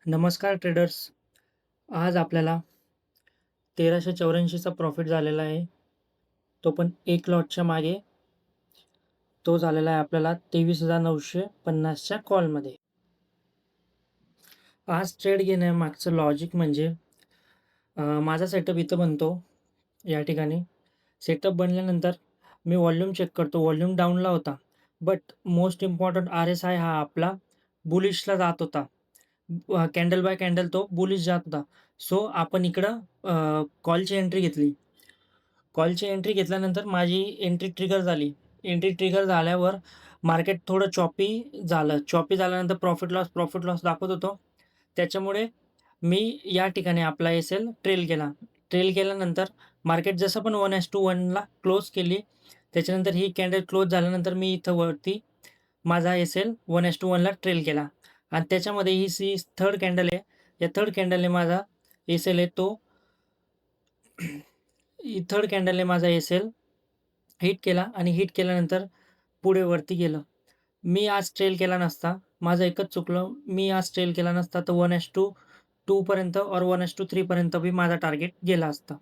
नमस्कार ट्रेडर्स. आज आपल्याला 1384चा प्रॉफिट झालेला आहे. तो पण 1 लॉटच्या मागे. तो झालेला आहे आपल्याला 23,950च्या कॉलमध्ये. आज ट्रेड घेण्यामागचं लॉजिक म्हणजे माझा सेटअप इथं बनतो या ठिकाणी. सेटअप बनल्यानंतर मी व्हॉल्यूम चेक करतो. व्हॉल्यूम डाऊनला होता. बट मोस्ट इम्पॉर्टंट RSI हा आपला बुलिशला जात होता. कॅन्डल बाय कॅन्डल तो बुलिश जात होता. सो आपण इकडं कॉलची एंट्री घेतली. कॉलची एंट्री घेतल्यानंतर माझी एंट्री ट्रिगर झाली. एंट्री ट्रिगर झाल्यावर मार्केट थोडं चॉपी झालं. चॉपी झाल्यानंतर प्रॉफिट लॉस दाखवत होतो. त्याच्यामुळे मी या ठिकाणी आपला एस-एल ट्रेल केला. ट्रेल केल्यानंतर मार्केट जसं पण 1:1ला क्लोज केली. त्याच्यानंतर ही कॅन्डल क्लोज झाल्यानंतर मी इथं वरती माझा एस-एल 1:1ला ट्रेल केला आणि त्याच्यामध्ये ही थर्ड कॅन्डल आहे. या थर्ड कॅन्डलने माझा एस-एल आहे तो थर्ड कॅन्डलने माझा एस-एल हिट केला आणि हिट केल्यानंतर पुढे वरती गेलं. मी आज ट्रेल केला नसता, माझं एकच चुकलं. मी आज ट्रेल केला नसता तर 1:2 पर्यंत और 1:3 पर्यंत बी माझा टार्गेट गेला असता.